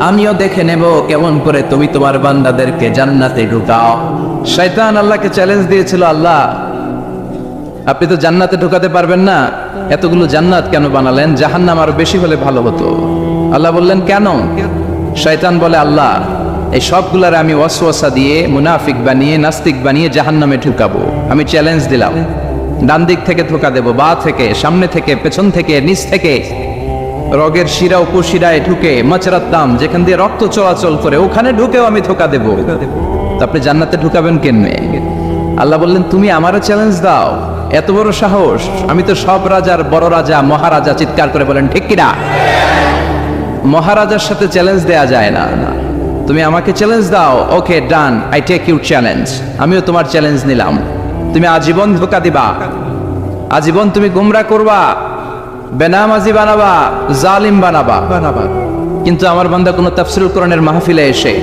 আমিও দেখে নেব কেমন করে তুমি তোমার বান্দাদেরকে জান্নাতে ঢুকাও। শয়তান আল্লাহকে চ্যালেঞ্জ দিয়েছিল, আল্লাহ আপনি তো জান্নাতে ঢুকাতে পারবেন না, এতগুলো জান্নাত কেন বানালেন? জাহান্নাম আরো বেশি হলে ভালো হতো। আল্লাহ বললেন কেন? শয়তান বলে, আল্লাহ এই সবগুলার আমি ওয়াসওয়াসা দিয়ে মুনাফিক বানিয়ে নাস্তিক বানিয়ে জাহান্নামে ঢুকাবো। আমি চ্যালেঞ্জ দিলাম, ডান দিক থেকে ধোকা দেব, বা থেকে, সামনে থেকে, পেছন থেকে, নিচ থেকে, রগের শিরা উপশিরায় ঢুকে, মাচরার দাম যেখান দিয়ে রক্ত চলাচল করে ওখানে ঢুকেও আমি ধোকা দেব। আপনি জান্নাতে ঢুকাবেন কেনমে? আল্লাহ বললেন তুমি আমারও চ্যালেঞ্জ দাও, এত বড় সাহস? আমি তো সব রাজার বড় রাজা, মহারাজা। চিৎকার করে বলেন ঠিক কিনা? মহারাজার সাথে চ্যালেঞ্জ দেয়া যায় না। তুমি আমাকে চ্যালেঞ্জ দাও, ওকে ডান, আই টেক ইউর চ্যালেঞ্জ। আমিও তোমার চ্যালেঞ্জ নিলাম। তুমি আজীবন ধোকা দিবা, আজীবন তুমি গুমরা করবা, বেনামাজি বানাবা, জালিম বানাবা। কিন্তু আমার বান্দা কোনো তাফসীরুল কোরআনের মাহফিলে এসে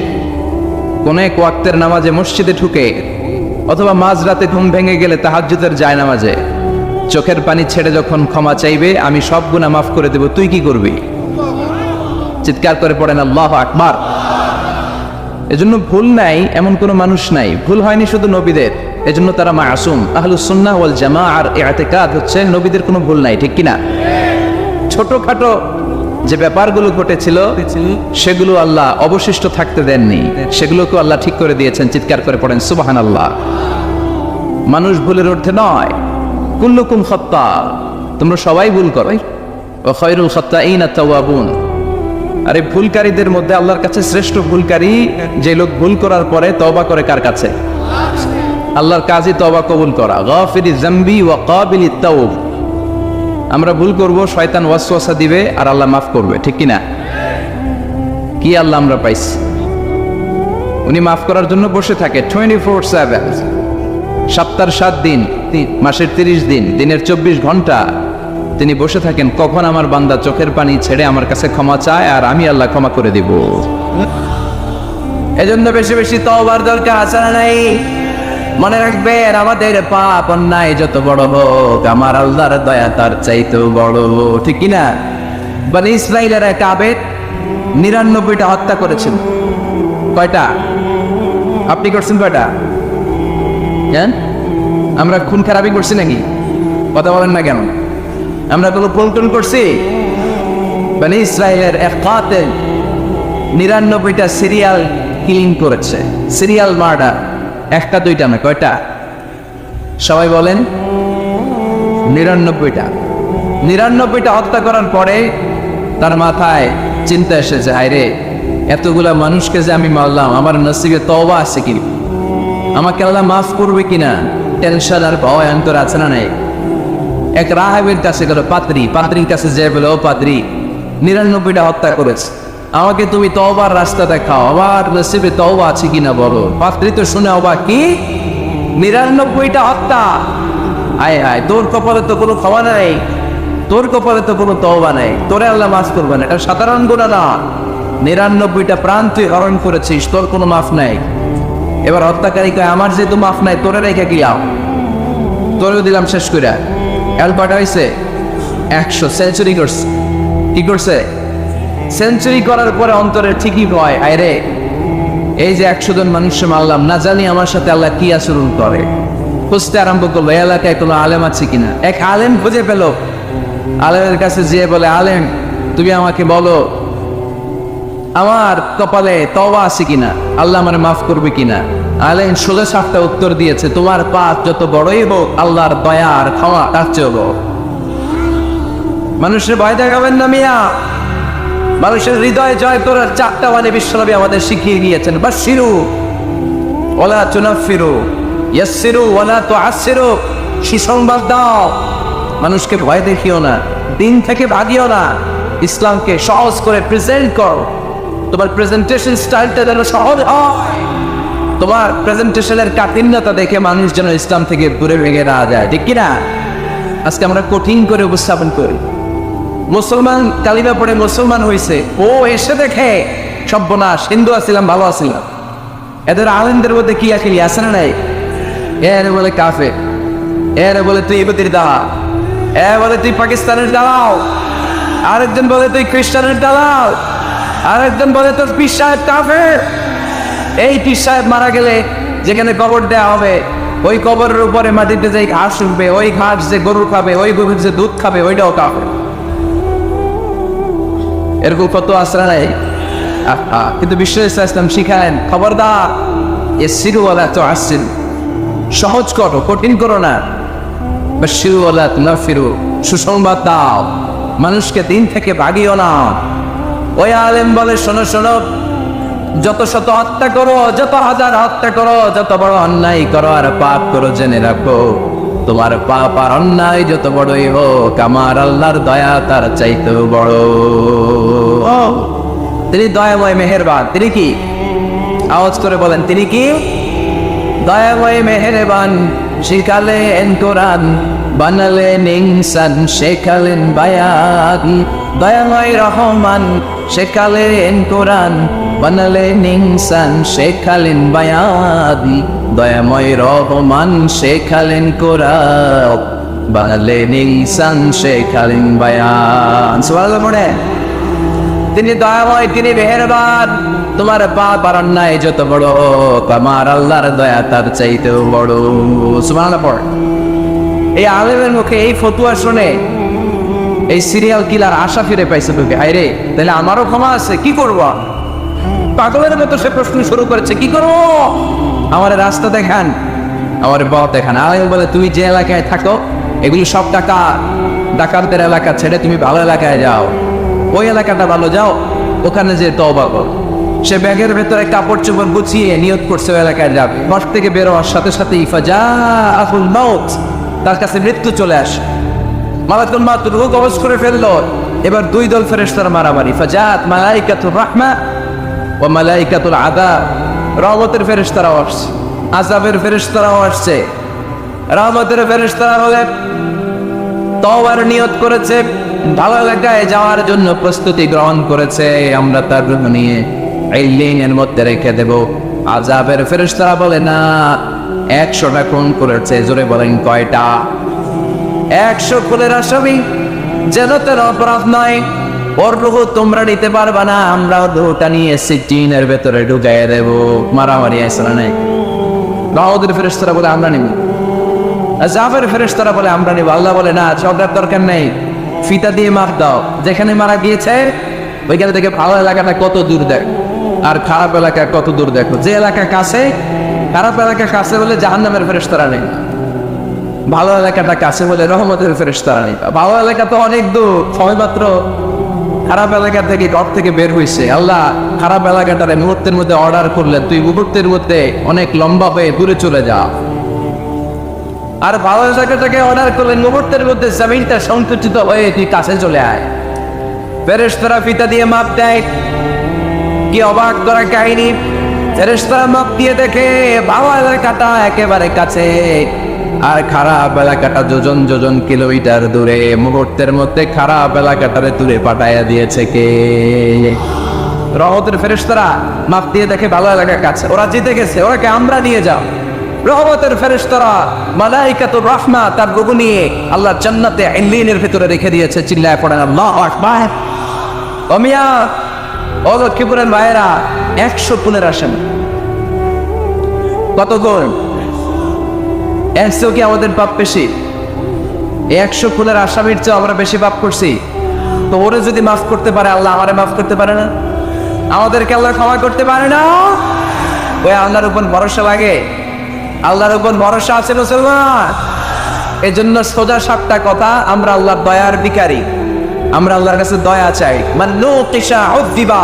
কোন এক ওয়াক্তের নামাজে মসজিদে ঢুকে অথবা মাঝরাতে ঘুম ভেঙে গেলে তাহাজ্জুদের জায়নামাজে চোখের পানি ছেড়ে যখন ক্ষমা চাইবে, আমি সব গুনাহ মাফ করে দেব, তুই কি করবি? চিৎকার করে পড়েন আল্লাহু আকবার। এজন্য ভুল নাই এমন কোন মানুষ নাই, ভুল হয়নি শুধু নবীদের, এজন্য তারা মাসুম। আহলুস সুন্নাহ ওয়াল জামাআর ইতিকাদ হচ্ছে নবীদের কোনো ভুল নাই, ঠিক কিনা? ছোটখাটো যে ব্যাপারগুলো ঘটেছিল সেগুলো আল্লাহ অবশিষ্ট থাকতে দেননি, সেগুলোকে আল্লাহ ঠিক করে দিয়েছেন। চিৎকার করে পড়েন সুবহানাল্লাহ। মানুষ ভুলের ঊর্ধ্বে নয়, কুল্লুকুম খাত্তা, তোমরা সবাই ভুল করো, ওয়া খায়রুল খাত্তাইনা তাওয়াবুন। আরে ভুলকারীদের মধ্যে আল্লাহর কাছে শ্রেষ্ঠ ভুলকারী যে লোক ভুল করার পরে তওবা করে। কার কাছে? আল্লাহর কাজই তওবা কবুল করা। গাফিরি যামবি ওয়া কাবিলিত তাওব। আমরা ভুল করব, শয়তান ওয়াসওয়াসা দিবে আর আল্লাহ মাফ করবে, ঠিক কিনা? কি আল্লাহ আমরা পাইছি, উনি মাফ করার জন্য বসে থাকে 24/7, সপ্তাহের 7 দিন, মাসের 30 দিন, দিনের 24 ঘন্টা তিনি বসে থাকেন কখন আমার বান্দা চোখের পানি ছেড়ে আমার কাছে ক্ষমা চায় আর আমি আল্লাহ ক্ষমা করে দিব। এজন্য বেশি বেশি তওবার দরকার আছে না নাই? মনে রাখবেন, আমাদের পাপ অন্যায় যত বড় হোক, আমার আল্লাহর দয়া তার চাইতেও বড়, ঠিক কিনা? বনি ইসরাইলের এক আবেদ 99টা হত্যা করেছিল। কয়টা? আপনি করছেন কয়টা? জান, আমরা খুন খারাপি করছি নাকি? কথা বলেন না কেন? আমরা কোনো পল্টন করছি? বনি ইসরাইলের এক কাতেল 99টা সিরিয়াল কিলিং করেছে, সিরিয়াল মার্ডার। একটা দুইটা না, কয়টা? সবাই বলেন 99টা। 99টা হত্যা করার পরে তার মাথায় চিন্তা এসেছে, হায়রে এতগুলা মানুষকে যে আমি মারলাম, আমার নসিবে তওবা আছে কি? আমাকে আল্লাহ মাফ করবে কিনা? টেনশন আর ভয় অন্তর আছে না নাই? এক রাহাবের কাছে গেল, পাত্রীর কাছে যে বলে, ও পাত্রী 99টা হত্যা করেছে, আমাকে তুমি তওবার রাস্তা দেখাও, আমার নসিবে তওবা আছে কিনা বলো। পাত্রী তো শুনে অবাক, কি 99টা হত্যা? আয় হায়, তোর কপালে তো কোনো ক্ষমা নাই, তোর কপালে তো কোনো তওবা নাই, তোরে আল্লাহ মাফ করবে না। এটা সাধারণ গুনাহ না, 99টা প্রাণ তুই হরণ করেছিস, তোর কোনো মাফ নাই। এবার হত্যাকারী কয়, আমার যেহেতু মাফ নাই, তোরে রেখে গেলাম, তোরেও দিলাম শেষ করে। কয়টা হয়েছে? 100। সেঞ্চুরি করছে। কি করছে? সেঞ্চুরি করার পরে অন্তরে ঠিকই ভয়, আরে এই যে 100 জন মানুষকে মারলাম, না জানি আমার সাথে আল্লাহ কি আচরণ করে। খুঁজতে আরম্ভ করলো এলাকায় কোনো আলেম আছে কিনা। এক আলেম খুঁজে পেল, আলেমের কাছে যেয়ে বলে, আলেম তুমি আমাকে বলো আমার কপালে তওবা আছে কিনা, আল্লাহ আমারে মাফ করবে কিনা। আলেম সোজা সাপটা উত্তর দিয়েছে, তোমার পাপ যত বড়ই হোক, আল্লাহর দয়া আর ক্ষমা তার চেয়ে বড়। মানুষের ভয় দেখাবেন না মিয়া, মানুষের হৃদয় জয় করার 4টা মানে বিশ্বনবী আমাদের শিখিয়ে গিয়েছেন। বাশশিরু ওয়ালা তুনাফিরু, ইয়াসসিরু ওয়ালা তুআসসিরু। সুসংবাদ দাও, মানুষকে ভয় দেখিও না, দিন থেকে ভাগিও না, ইসলামকে সহজ করে প্রেজেন্ট করো। তোমার প্রেজেন্টেশন স্টাইলটা যেন সহজ হয়, তোমার প্রেজেন্টেশনের কাঠিন্যতা দেখে মানুষ যেন ইসলাম থেকে দূরে ভেঙে না যায়, ঠিক কিনা? আজকে আমরা কঠিন করে উপস্থাপন করি। মুসলমান কালিমা পড়ে মুসলমান হয়েছে, ও এসে দেখে সর্বনাশ, হিন্দু আসছিলাম ভালো আসছিলাম। এদের আলেমদের মধ্যে কি আখিলি আছে না নাই? এর বলে কাফের, এর বলে তুই ইহুদির দালাল, এ বলে তুই পাকিস্তানের দালাল, আরেকজন বলে তুই খ্রিস্টানের দালাল। আর একজন বলে তো পীর সাহেব কাফের। এই পীর সাহেব মারা গেলে যেখানে কবর দেওয়া হবে ওই কবরের উপরে মাটিতে যে ঘাস উঠবে, ওই ঘাস যে গরু খাবে, ওই গরুর যে দুধ খাবে, ওইটাও কাফের। এরকম কত আসরা নাই। কিন্তু বিশ্ব ইসলাম শিখালেন খবরদার, এ সিরুওয়ালা তো আসছেন, সহজ করো, কঠিন করো না। বা সিরুওয়ালা না ফিরু, সুসংবাদ দাও, মানুষকে দিন থেকে ভাগিও না। ওই আলেম বলে শোনো শোনো, যত শত হত্যা করো, যত হাজার হত্যা করো, যত বড় অন্যায় করো আর পাপ করো, জেনে রাখো তোমার পাপ আর অন্যায় যত বড়ই হোক, আমার আল্লাহর দয়া তার চাইতেও বড়। তিনি দয়াময় মেহেরবান। তিনি কি? আওয়াজ করে বলেন, তিনি কি? দয়াময় মেহেরবান। শিখালেন কোরআন, বানালেন ইনসান, শেখালেন বায়ান। দয়াময় রহমান, শেখালেন কোরআন, বানালেন ইনসান, শেখালেন বায়ান। দয়াময় রহমান, শেখালেন কোরআন, বানালেন ইনসান, শেখালেন বায়ান। সুবহানাল্লাহ পড়ে। তিনি দয়াময়, তিনি মেহেরবান। তোমার পাপ আর অন্যায় যত বড় হোক, আমার আল্লাহর দয়া তার চাইতেও বড়। সুবহানাল্লাহ পড়। এই আলেমের মুখে এই ফতুয়া শুনে এই সিরিয়াল কিলার আশা ফিরে পাইছে তোকে। হায় রে, তাহলে আমারও ক্ষমা আছে, কি করব? পাগলের মতো সে প্রশ্ন শুরু করেছে, কি করব? আমার রাস্তা দেখান, আমার পথ দেখান। আলেম বলে, তুমি যে এলাকায় থাকো এগুলি সব টাকা ডাকাতদের এলাকা ছেড়ে তুমি ভালো এলাকায় যাও, ওই এলাকাটা ভালো, যাও ওখানে যে তওবা করো। সে ব্যাগের ভেতরে কাপড় চোপড় গুছিয়ে নিয়ত করছে ওই এলাকায় যাবে। ঘর থেকে বের হওয়ার সাথে সাথে ইফাজাহুল মাউত, তার কাছে মৃত্যু চলে আসে। মালাকুল মাউত রূহ কবজ করে ফেললো। এবার দুই দল ফেরেশতার মারামারি। ফাজাত মালাইকাতুর রাহমা ওয়া মালাইকাতুল আযাব। রহমতের ফেরেশতারাও আসছে, আযাবের ফেরেশতারাও আসছে। রহমতের ফেরেশতারা হলে তওবার নিয়ত করেছে, ভালো এলাকায় যাওয়ার জন্য প্রস্তুতি গ্রহণ করেছে, আমরা তার রূহ নিয়ে ইল্লিনের মধ্যে রেখে দেব। আযাবের ফেরেশতারা বলে, না, 100টা খুন করেছে। জোরে বলেন, কয়টা? 100 খুনের আসামি, যেন তেন অপরাধ নয়। ওর রূহ তোমরা নিতে পারবা না, আমরা রূহটা নিয়ে সিজিনের ভেতরে ঢুকাইয়ে দেব। মারামারি আসলে নাই। রহমতের ফেরেশতারা বলে, আমরা নিব। আযাবের ফেরেশতারা বলে, আমরা নিব। আল্লাহ বলে, না, ঝগড়ার দরকার নেই, ফিতা দিয়ে মাপ দাও। যেখানে মারা গিয়েছে ওইখানে থেকে ভালো এলাকাটা কত দূর দেখো, আর খারাপ এলাকা কত দূর দেখো। যে এলাকা কাছে, খারাপ এলাকা কাছে বলে জাহান্নামের ফেরেশতারা নেই, ভালো এলাকাটা কাছে বলে রহমতের ফেরেশতারা নেই। ভালো এলাকা তো অনেক দূর, সময় মাত্র খারাপ এলাকা থেকে ঘর থেকে বের হয়েছে। আল্লাহ খারাপ এলাকাটারে মুহূর্তের মধ্যে অর্ডার করলেন, তুই মুহূর্তের মধ্যে অনেক লম্বা হয়ে দূরে চলে যা। আর ভালো এলাকাটাকে অর্ডার করলেন, মুহূর্তের মধ্যে জমিনটা সংকুচিত হয়ে তুই কাছে চলে আয়। ফেরেশতারা ফিতা দিয়ে মাপ দেয়। কি অবাক করা কাহিনী! ফেরেশতারা মাপ দিয়ে দেখে ভালো এলাকাটা একেবারে কাছে, আর খারাপ এলাকাটা যোজন যোজন কিলোমিটার দূরে। মুহূর্তের মধ্যে খারাপ এলাকাটারে দূরে পাঠাইয়া দিয়েছে কে? রহমতের ফেরেশতারা মাপ দিয়ে দেখে ভালো এলাকা কাছে, ওরা জিতে গেছে, ওরাকে আমরা নিয়ে যাও। রহমতের ফেরেশতারা মালাইকাতুর রাহমা তার রূহ নিয়ে আল্লাহ জান্নাতে ইল্লিনের ভিতরে রেখে দিয়েছে। চিল্লায় পড়েন আল্লাহু আকবার। ও মিয়া, ও লক্ষ্মীপুরের ভাইয়েরা, 100 খুনের আসামি। কত গুণ? 100 কি আমাদের পাপ বেশি? 100 খুনের আসামির চেয়ে আমরা বেশি পাপ করছি। তো ওরে যদি মাফ করতে পারে আল্লাহ, আমারে মাফ করতে পারে না? আমাদেরকে আল্লাহ ক্ষমা করতে পারে না? ওই আল্লাহর উপর ভরসা লাগে? আল্লাহর উপর ভরসা আছে মুসলমান? এই জন্য সোজা 7টা কথা, আমরা আল্লাহর দয়ার ভিখারি, আমরা আল্লাহর কাছে দয়া চাই। মান্নুকিশা উযিবা।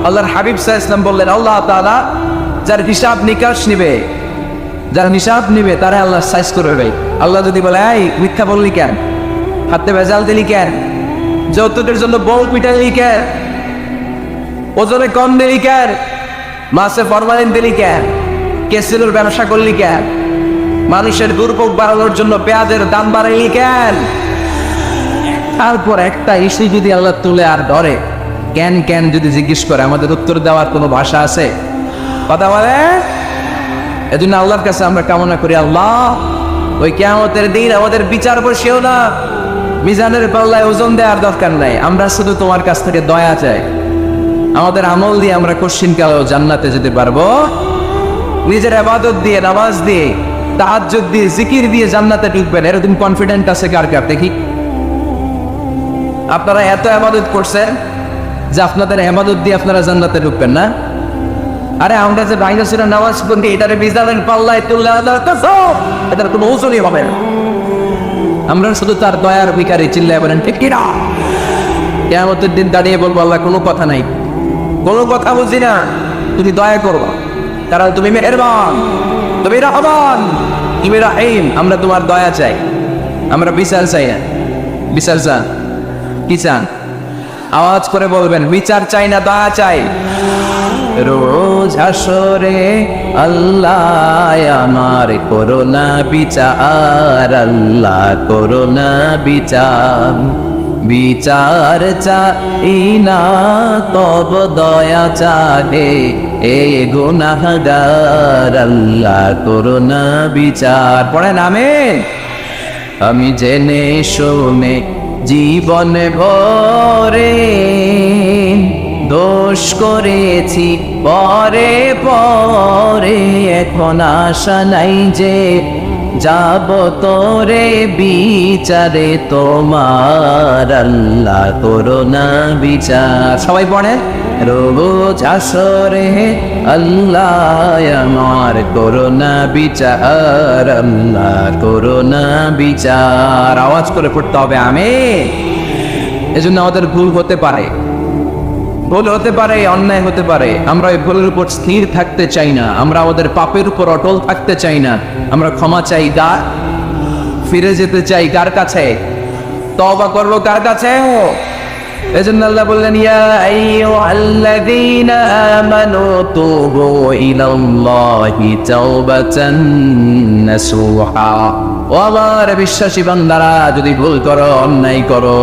আল্লাহর হাবিব সাল্লাল্লাহু আলাইহি ওয়াসাল্লাম বললেন, আল্লাহ তাআলা যার হিসাব নিকাশ নিবে, যার হিসাব নিবে তারে আল্লাহ সাইজ করবে। আল্লাহ যদি বলে, এই মিথ্যা বললি কেন, হাতে ভেজাল দিলি কেন, যৌতুকের জন্য বউ পিটালি কেন, ওজনে কম দিলি কেন, মাছে ফরমালিন দিলি কেন, কেসিলোর ব্যবসা করলি কেন, মানুষের দুর্ভোগ বাড়ানোর জন্য পেঁয়াজের দাম বাড়াইলি কেন? তারপর একটা ইস্যু যদি আল্লাহ তুলে আর ধরে, কেন কেন যদি জিজ্ঞেস করে, আমাদের উত্তর দেওয়ার কোনো ভাষা আছে? কথা বলে? এজন্য আল্লাহর কাছে আমরা কামনা করি, আল্লাহ ওই কিয়ামতের দিন আমাদের বিচার বসিও না, মিজানের পাল্লায় ওজন দেওয়ার দরকার নাই, আমরা শুধু তোমার কাছ থেকে দয়া চাই। আমাদের আমল দিয়ে আমরা কোশ্চিন কালেও জান্নাতে যেতে পারবো? নিজের ইবাদত দিয়ে, নামাজ দিয়ে, তাহাজ্জুদ দিয়ে, জিকির দিয়ে জান্নাতে ঢুকবেন, এরকম কনফিডেন্ট আছে কার কার দেখি? আপনারা এত ইবাদত করছেন যে আপনাদের ইবাদত দিয়ে আপনারা জান্নাতে ঢুকবেন না? আরে আমরা যে বাইরে ছিল নামাজ পড়ি, এটারে বিজারের পাল্লায় তুললে এটার কোনো ওজনই হবে না। আমরা শুধু তার দয়ার ভিখারি, চিল্লায় বলেন ঠিক কিনা? কিয়ামতের দিন দাঁড়িয়ে বলবো আল্লাহ কোনো কথা নাই, কোনো কথা বুঝি না, তুমি দয়া করো, কারণ তুমি মেহেরবান, তুমি রহমান, তুমি রাহিম। আমরা তোমার দয়া চাই, আমরা বিচার চাই না। বিচার চান? কি চান? আওয়াজ করে বলবেন, বিচার চাই না, দয়া চাই। রোজ হাসরে আল্লাহ আমার করোনা বিচার, আল্লাহ করোনা বিচার, বিচার চাই না তব দয়া চাহে এ গুনাহগার, আল্লাহ করোনা বিচার। পড়েন আমিন। আমি জেনে শুনে জীবনে ভরে দোষ করেছি পরে পরে, এখন আশা নাই যে যাব তোরে বিচারে তোমার, আল্লাহ করোনা বিচার। সবাই পড়ে, রোজ আসরে আল্লাহ আমার করোনা বিচার, আল্লাহ করোনা বিচার। আওয়াজ করে পড়তে হবে আমিন। এজন্য আমাদের ভুল হতে পারে, ভুল হতে পারে, অন্যায় হতে পারে, আমরা ওই ভুলের উপর স্থির থাকতে চাই না, আমরা আমাদের পাপের উপর অটল থাকতে চাই না। আমরা ক্ষমা চাই, ফিরে যেতে চাই কার কাছে? তওবা করব কার কাছে? এজন্য আল্লাহ বললেন, ইয়া আইয়ুহাল্লাযীনা আমানু তুবু ইলাল্লাহি তাওবাতান নাসুহা। ও আমার বিশ্বাসী বান্দারা, যদি ভুল করো, অন্যায় করো,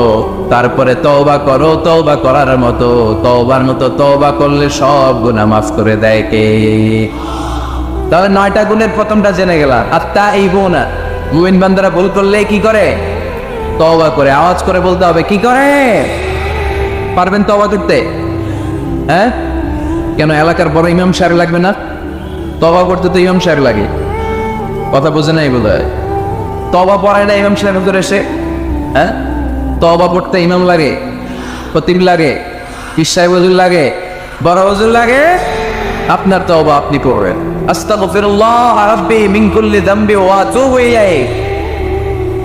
তারপরে তওবা করো। তওবা করার মতো, তওবার মতো তওবা করলে সব গুনাহ মাফ করে দেয় কে? তাহলে 9টা গুণের প্রথমটা জেনে গেলাম, আত-তাইবুনা। মুমিন বান্দারা ভুল করলে কি করে? তওবা করে। আওয়াজ করে বলতে হবে, কি করে? পারবেন তওবা করতে? হ্যাঁ, কেন এলাকার বড় ইমাম সাহেব লাগবে না? তওবা করতে তো ইমাম সাহেব লাগে। কথা বোঝে নাই বলে তওবা পড়ায় না ইমাম সাহেব করে এসে? হ্যাঁ, তওবা পড়তে ইমাম লাগে, খতিব লাগে, পীর সাহেব হুজুর লাগে, বড় হুজুর লাগে। আপনার তওবা আপনি পড়বেন, আস্তাগফিরুল্লাহ রাব্বি মিন কুল্লি যামবি ওয়া আতুবু ইলাইহি,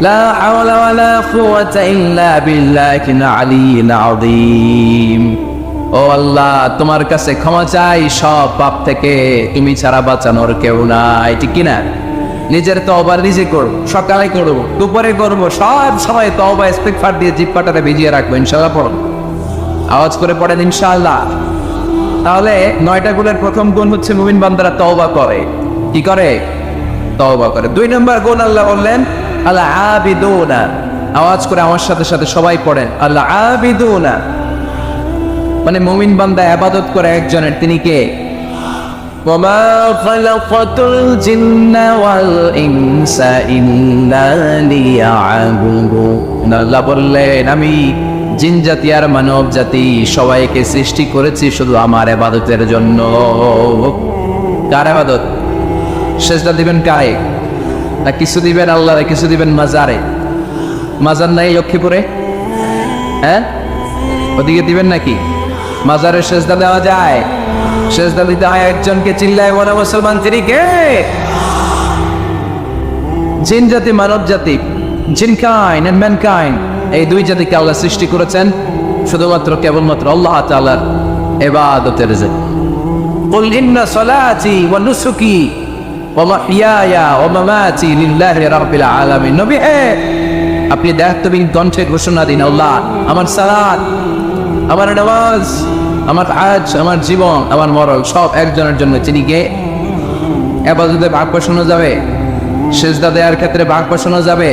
লা হাওলা ওয়ালা কুওয়াতা ইল্লা বিল্লাহিল আলিয়্যিল আযীম। ও আল্লাহ, তোমার কাছে ক্ষমা চাই সব পাপ থেকে, তুমি ছাড়া বাঁচানোর কেউ নাই। ঠিক কিনা? নিজের তওবা নিজে করব, সকালে করব, দুপুরে করব, সব সময় তওবা ইস্তিগফার দিয়ে জিহ্বাটাকে ভিজিয়ে রাখবো। ইনশাআল্লাহ পড়ুন, আওয়াজ করে পড়েন ইনশাআল্লাহ। তাহলে 9টা গুণের প্রথম গুণ হচ্ছে মুমিন বান্দারা তওবা করে। কি করে? তওবা করে। 2 নম্বর গুণ আল্লাহ বললেন আল আবিদুনা। আওয়াজ করে আমার সাথে সাথে সবাই পড়েন, আল আবিদুনা মানে মুমিন বান্দা ইবাদত করে একজনের, তিনি কে? ওয়ামা খালাকাতুল জিন্না ওয়াল ইনসা ইল্লা লিয়াবুদুন। আল্লাহ বললেন, আমি জিন জাতি আর মানব জাতি সবাইকে সৃষ্টি করেছি শুধু আমার ইবাদতের জন্য। কার ইবাদত? সেজদা দিবেন কারে? না কিছু দিবেন আল্লাহরে, কিছু দিবেন মাজারে? মাজার নাই লক্ষ্মীপুরে? হ্যাঁ, ওদিকে দিবেন নাকি? মাজারে সেজদা দেওয়া যায়? সেজদা দিতে হয় একজনকে। চিল্লায় বলে মুসলমান, তিনি কে? জিন জাতি মানব জাতি, জিনকাইন্ড এন্ড ম্যানকাইন্ড, এই 2 জাতিকে আল্লাহ সৃষ্টি করেছেন শুধুমাত্র কেবলমাত্র আল্লাহ তাআলার ইবাদতের জন্য। কুল ইন্না সলাতি ওয়া নুসুকি ওয়া মাহইয়ায়া ওয়া মামাতি লিল্লাহি রাব্বিল আলামিন। নবী হে, আপনি দায়িত্বহীন কণ্ঠে ঘোষণা দিন, আল্লাহ আমার সালাত, আমার নামাজ, আমার হজ, আমার জীবন, আমার মরণ সব একজনের জন্য। তিনি কে? ইবাদতে ভাগ বসানো যাবে? সিজদা দেওয়ার ক্ষেত্রে ভাগ বসানো যাবে?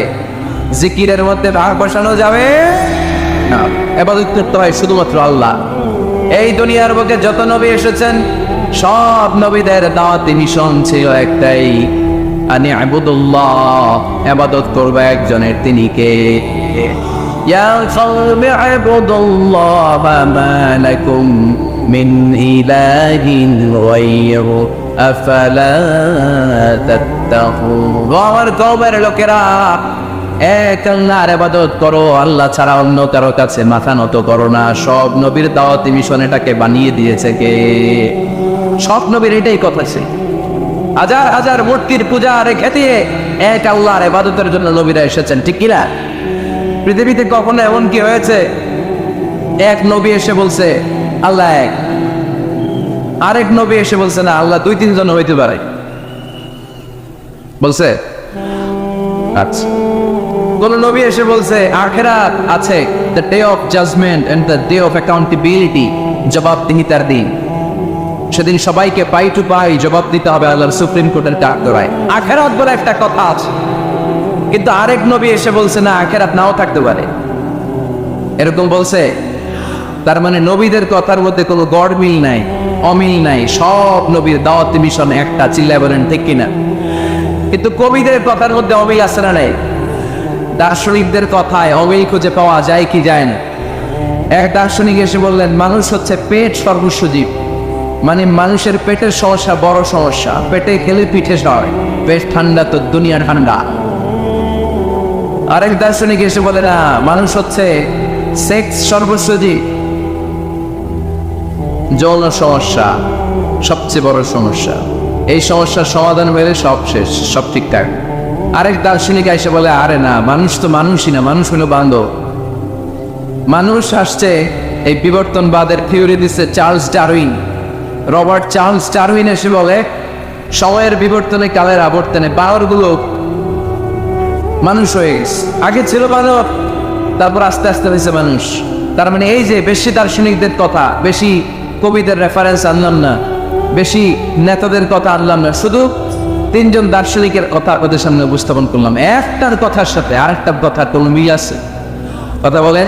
জিকিরের মধ্যে ভাগ বসানো যাবে না। ইবাদত করতে হয় শুধুমাত্র আল্লাহ। এই দুনিয়ার বুকে যত নবী এসেছেন সব নবীদের দাওয়াতি মিশন ছিল একটাই, আনি আবুদুল্লাহ, ইবাদত করবে একজনের, তিনি কে? ইয়া কওমি আবুদুল্লাহ মা লাকুম মিন ইলাহিন গায়রু আফালা তাত্তাকুন। আমার কওমের লোকেরা, এক আল্লাহর ইবাদত করো, আল্লাহ ছাড়া অন্য কারো কাছে মাথা নত করো না। সব নবীর দাওয়াতি মিশন এটাকে বানিয়ে দিয়েছে কে? সব নবীর এটাই কথা ছিল। হাজার হাজার মূর্তির পূজা রেখে দিয়ে এক আল্লাহর ইবাদতের জন্য নবীরা এসেছেন, ঠিক কিনা? পৃথিবীতে কখনো এমন কি হয়েছে এক নবী এসে বলছে আল্লাহ এক, আরেক নবী এসে বলছে না আল্লাহ দুই তিনজন হইতে পারে? বলছে? আচ্ছা। কোন নবী এসে বলছে আখিরাত আছে, the day of judgment and the day of accountability, জবাবদিহিতার দিন, সেদিন সবাইকে পাই টু পাই জবাব দিতে হবে আল্লাহর সুপ্রিম কোর্টের কাঠগড়ায়। আখিরাত বলে একটা কথা আছে, কিন্তু আরেক নবী এসে বলছে না আখিরাত নাও থাকতে পারে, এরকম বলছে। তার মানে নবীদের কথার মধ্যে কোনো গড়মিল নাই, অমিল নাই। সব নবীর দাওয়াতি মিশন একটা, চিল্লায় বলেন ঠিক কিনা? কিন্তু কবিদের কথার মধ্যে অমিল আছে না নাই? দার্শনিকদের কথায় অমিল খুঁজে পাওয়া যায় কি যায় না? এক দার্শনিক এসে বললেন মানুষ হচ্ছে পেট সর্বস্ব জীব, মানে মানুষের পেটের সমস্যা বড় সমস্যা, পেটে খেলে পিঠে সয়, পেট ঠান্ডা তো দুনিয়া ঠান্ডা। আরেক দার্শনিক এসে বলে না মানুষ হচ্ছে সেক্স সর্বস্ব জীব, যৌন সমস্যা সবচেয়ে বড় সমস্যা, এই সমস্যার সমাধান হলে সব শেষ, সব ঠিকঠাক। আরেক দার্শনিক এসে বলে আরে না মানুষ তো মানুষই না, মানুষ হলো বান্ধব। মানুষ আসছে এই বিবর্তনবাদের থিওরি দিচ্ছে Charles Darwin, Robert Charles Darwin এসে বলে সময়ের বিবর্তনে কালের আবর্তনে বানরগুলো মানুষ হয়ে গেছে, আগে ছিল বানর, তারপর আস্তে আস্তে হয়েছে মানুষ। তার মানে এই যে বেশি দার্শনিকদের কথা, বেশি কবিদের রেফারেন্স আনলাম না, বেশি নেতাদের কথা আনলাম না, শুধু তিনজন দার্শনিকের কথা ওদের সামনে উপস্থাপন করলাম। একটার কথার সাথে আরেকটার কথার কোনো মিল আছে? কথা বলে।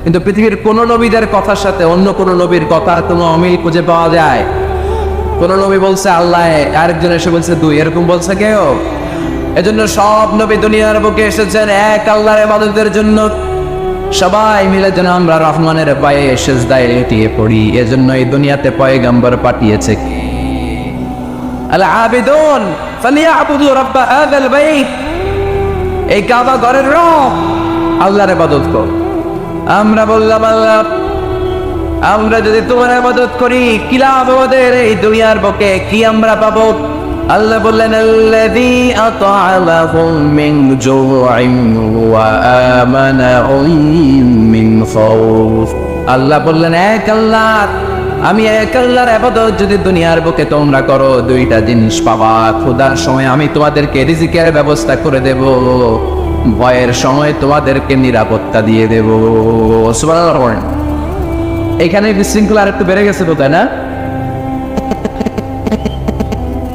কিন্তু পৃথিবীর কোন নবীদের কথার সাথে অন্য কোন নবীর কথার কোনো অমিল খুঁজে পাওয়া যায়? কোন নবী বলছে আল্লাহ, আরেকজন এসে বলছে দুই, এরকম বলছে কেউ? এজন্য সব নবী দুনিয়ার বুকে এসেছেন এক আল্লাহর ইবাদতের জন্য। সবাই মিলে যেন আমরা রহমানের পায়ে সিজদায় লেটিয়ে পড়ি, এজন্য এই দুনিয়াতে পয়গম্বর পাঠিয়েছে কে? আল আবিদুন ফালিয়াবুদু রাব্ব হাযাল বাইত, এই কাবা ঘরের রব আল্লাহর ইবাদত কর। আমরা বললাম আল্লাহ আমরা যদি তোমার ইবাদত করি কি লাভ আমাদের এই দুনিয়ার বুকে, কি আমরা পাবো? আল্লাহ বললেন আল্লাযী আত'আমাহুম মিন জু'ইন ওয়া আমানাহুম মিন খাউফ। আল্লাহ বললেন এক আল্লাহ, আমি এক আল্লাহর ইবাদত যদি দুনিয়ার বুকে তোমরা করো দুইটা জিনিস পাবা। ক্ষুধার সময় আমি তোমাদেরকে রিজিকের ব্যবস্থা করে দেব, ভয়ের সময় তোমাদেরকে নিরাপত্তা দিয়ে দেব। সুবহানাল্লাহ। এখানে বিশৃঙ্খলা আর একটু বেড়ে গেছে তো, তাই না?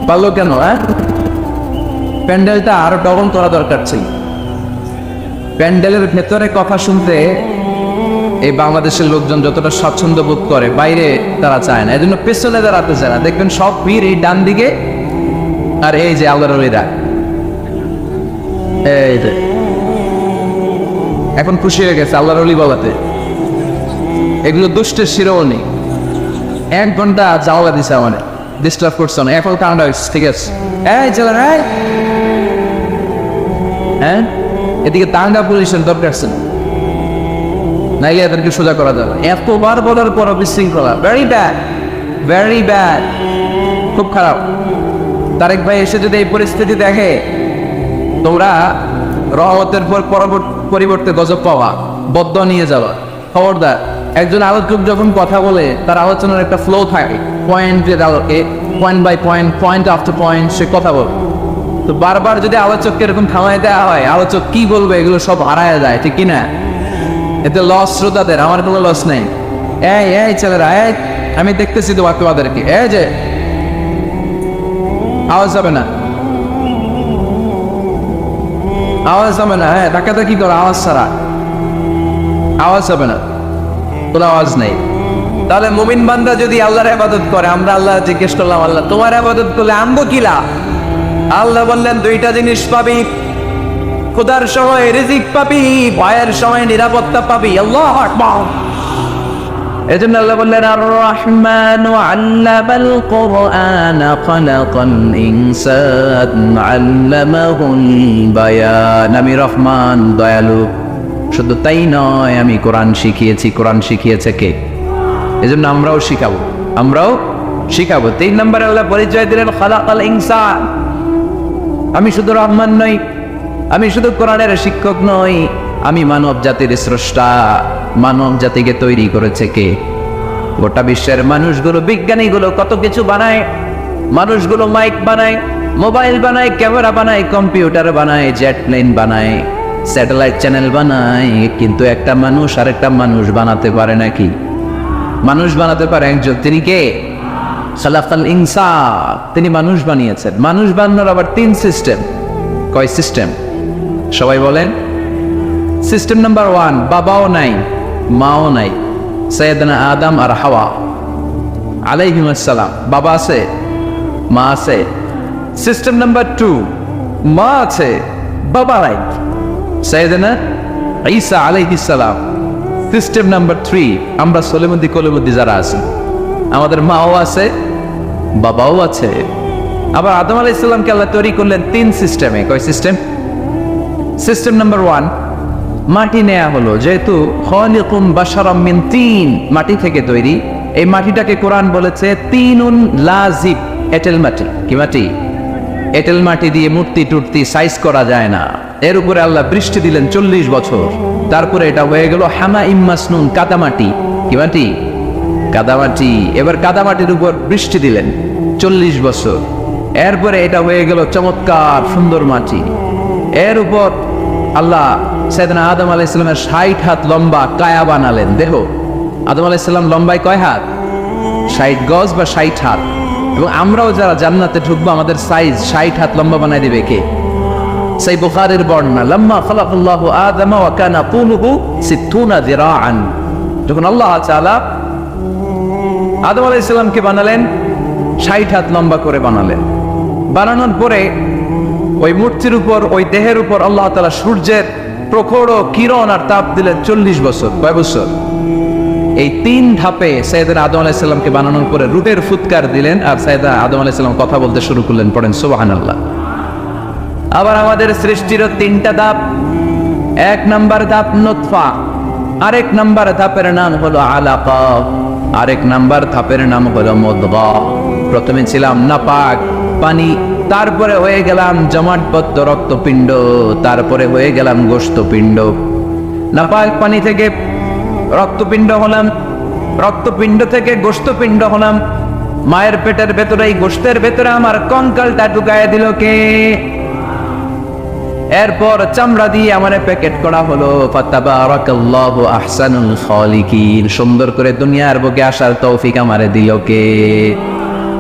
পারলো কেন? প্যান্ডেলটা আরো ডবল করা দরকার ছিল। প্যান্ডেলের ভেতরে কথা শুনতে এই বাংলাদেশের লোকজন যতটা স্বাচ্ছন্দ্য বোধ করে, বাইরে তারা চায় না, এজন্য পেছনে দাঁড়াতে চায় না। দেখবেন সব ভিড় এই ডান দিকে, আর এই যে আল্লাহর ওলিরা এই যে এখন খুশি হয়ে গেছে আল্লাহর ওলি বলাতে। এগুলো দুষ্টের শিরোমণি। 1 ঘন্টা জাওলা দিছে আমাদের, ডিস্টার্ব করছে না, এখন কান্ডা হয়েছে, ঠিক আছে? এই চলেন, হ্যাঁ এদিকে তাঙ্গা পুলিশের দরকার আছে, নাইলে এদেরকে সোজা করা যাবে। এতবার বলার পর বিশৃঙ্খলা, ভেরি ব্যাড, ভেরি ব্যাড, খুব খারাপ। তারেক ভাই এসে যদি এই পরিস্থিতি দেখে, তোমরা রহমতের পর পরিবর্তে গজব পাওয়া, বদ্দ নিয়ে যাওয়া। খবরদার, একজন আলোচক যখন কথা বলে তার আলোচনার একটা ফ্লো থাকে, পয়েন্টের আলোকে, point by point, point after point সে কথা বলে। তো বারবার যদি আলোচককে এরকম থামায় দেওয়া হয়, আলোচক কি বলবে এগুলো সব হারায় যায়, ঠিক কিনা? এতে লস শ্রোতাদের, আমার কোনো লস নেই। এই ছেলেরা, আমি দেখতেছি তোমাদেরকে, এই যে আওয়াজ হবে না, আওয়াজ হবে না, ডাকাতে কি করো আওয়াজ ছাড়া, আওয়াজ হবে না, কোনো আওয়াজ নেই। তাহলে মুমিন বান্দা যদি আল্লাহর ইবাদত করে, আমরা আল্লাহ জিজ্ঞেস করলাম আল্লাহ তোমার ইবাদত করলে আমবো কিলা? আল্লাহ বললেন দুইটা জিনিস পাবি, ক্ষুধার সময় রিজিক পাবি, ভয়ের সময় নিরাপত্তা পাবি। আল্লাহু আকবার। এজন্য আল্লাহ বললেন আর রহমানু আল্লামাল কুরআন খালাকাল ইনসান আল্লামাহুল বায়ান। আমি রহমান, দয়ালু। শুধু তাই নয়, আমি কোরআন শিখিয়েছি। কোরআন শিখিয়েছে কে? এজন্য আমরাও শিখাবো, আমরাও শিখাবো। 3 নম্বরে আল্লাহ পরিচয় দিলেন খালাকাল ইনসান। আমি শুধু রহমান নই, আমি শুধু কোরআনের শিক্ষক নই, আমি মানব জাতির স্রষ্টা। মানব জাতিকে তৈরি করেছে কে? গোটা বিশ্বের মানুষগুলো, বিজ্ঞানীগুলো কত কিছু বানায়। মানুষগুলো মাইক বানায়, মোবাইল বানায়, ক্যামেরা বানায়, কম্পিউটার বানায়, জেট প্লেন বানায়, স্যাটেলাইট চ্যানেল বানায়, কিন্তু একটা মানুষ আর একটা মানুষ বানাতে পারে নাকি? মানুষ বানাতে পারে একজন, তিনি কে? খালাকাল ইনসান। তিনি মানুষ বানিয়েছেন। মানুষ বানানোর আবার 3 সিস্টেম। কয় সিস্টেম? সবাই বলেন। সিস্টেম নাম্বার 1, বাবাও নাই, মাও নাই। সাইয়েদনা আদম আর হাওয়া আলাইহিস সালাম, বাবা আছে, মা আছে। সিস্টেম নাম্বার 2, মা আছে, বাবা নাই, সাইয়েদনা ঈসা আলাইহিস সালাম। সিস্টেম নাম্বার 3, আমরা সলিমুদ্দি কলিমুদ্দি যারা আছি, আমাদের মাও আছে, বাবাও আছে। আবার আদম আলাইহিস সালামকে আল্লাহ তৈরি করলেন 3 সিস্টেমে। কয় সিস্টেম? সিস্টেম নাম্বার 1, মাটি নেয়া হলো। যেহেতু খালিকুম বাশারাম মিন তিন, মাটি থেকে তৈরি। এই মাটিটাকে কোরআন বলেছে তিনুন লাজিব, এঁটেল মাটি। কি মাটি? এঁটেল মাটি দিয়ে মূর্তি টুর্তি সাইজ করা যায় না। এর উপরে আল্লাহ বৃষ্টি দিলেন 40 বছর। তারপরে এটা হয়ে গেল হামা ইম্মাসনুন, কাদামাটি। কি মাটি? কাদামাটি। এবার কাদামাটির উপর বৃষ্টি দিলেন 40 বছর। এরপরে এটা হয়ে গেল চমৎকার সুন্দর মাটি। এর উপর আল্লাহ সাইয়েদনা আদম আলাইহিস সালামের 60 হাত লম্বা কায়া বানালেন, দেহ। আদম আলাইহিস সালাম লম্বায় কয় হাত? 60 গজ বা 60 হাত। এবং আমরাও যারা জান্নাতে ঢুকবো, আমাদের সাইজ 60 হাত লম্বা বানাই দিবে কে? সেই বুখারীর বর্ণনা, লাম্মা খালাকাল্লাহু আদম ওয়া কানা তুলুহু 60 যিরাআন। যখন আল্লাহ তাআলা আদম আলাইহিস সালামকে বানালেন, 60 হাত লম্বা করে বানালেন। বানানোর পরে ওই মূর্তির উপর, ওই দেহের উপর আল্লাহ তাআলা সূর্যের প্রখর কিরণ আর তাপ দিলেন 40 বছর। কয় বছর? এই 3 ধাপে সাইয়েদনা আদম আলাইহিস সালামকে বানানোর পরে রূহের ফুৎকার দিলেন, আর সাইয়েদনা আদম আলাইহিস সালাম কথা বলতে শুরু করলেন। পড়েন সুবহানাল্লাহ। আবার আমাদের সৃষ্টিরও 3টা ধাপ। 1 নাম্বার ধাপ নুতফা, আরেক নাম্বার ধাপের নাম হলো আলাকা, আরেক নাম্বার ধাপের নাম হলো মুদগা। প্রথমে ছিলাম নাপাক পানি, তারপরে হয়ে গেলাম জমাটবদ্ধ রক্তপিণ্ড, তারপরে হয়ে গেলাম গোশতপিণ্ড। নাপাক পানি থেকে রক্তপিণ্ড হলাম, রক্তপিণ্ড থেকে গোশতপিণ্ড হলাম। মায়ের পেটের ভেতরে, এই গোশতের ভেতরে আমার কঙ্কালটা ঢুকায় দিল কে? এরপর চামড়া দিয়ে আমার প্যাকেট করা হলো। ফাতাবারাকাল্লাহু আহসানুল খালিকিন। সুন্দর করে দুনিয়ার বুকে আসার তৌফিক আমারে দিল কে?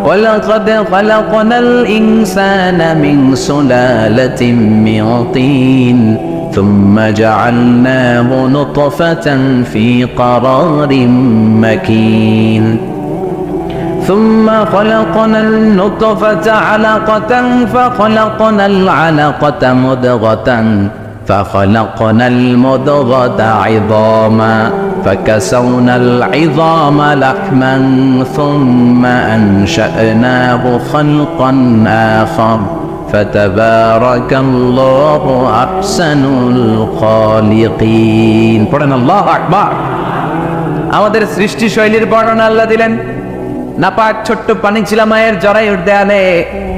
ওয়ালাকাদ খালাকনাল ইনসানা মিন সুলালাতিন মিন তিন থুম্মা জাআলনাহু নুতফাতান ফি ক্বারারিন মাকিন ثم خلقنا النطفة علقة فخلقنا العلقة مضغة فخلقنا المضغة عظاما فكسونا العظام لحما ثم أنشأناه خلقا آخر فتبارك الله أحسن الخالقين. পড়েন আল্লাহু আকবার। আমাদের সৃষ্টি শৈলীর বর্ণনা আল্লাহ দিলেন। নাপাক ছোট্ট পানি ছিল মায়ের জরায়ুর দেয়ালে,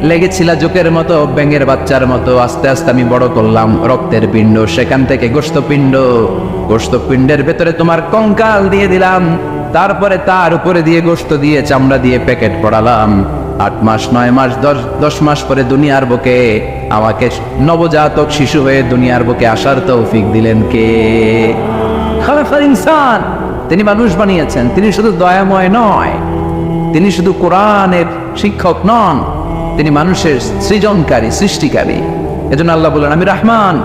লেগেছিল জোকের মতো, ব্যাঙের বাচ্চার মতো। আস্তে আস্তে আমি বড় করলাম রক্তের পিণ্ড, সেখান থেকে গোশতপিণ্ড, গোশতপিণ্ডের ভেতরে তোমার কঙ্কাল দিয়ে দিলাম, তারপরে তার উপরে দিয়ে গোশত দিয়ে চামড়া দিয়ে প্যাকেট পড়ালাম। 8 মাস 9 মাস 10 মাস পরে দুনিয়ার বুকে আমাকে নবজাতক শিশু হয়ে দুনিয়ার বুকে আসার তৌফিক দিলেন কে? খালাকাল ইনসান। তিনি মানুষ বানিয়েছেন। তিনি শুধু দয়াময় নয়, তিনি শুধু কোরআনের শিক্ষক নন, তিনি মানুষের সৃজনকারী, সৃষ্টিকারী। এজন্য আল্লাহ বলেন, আমি রহমান,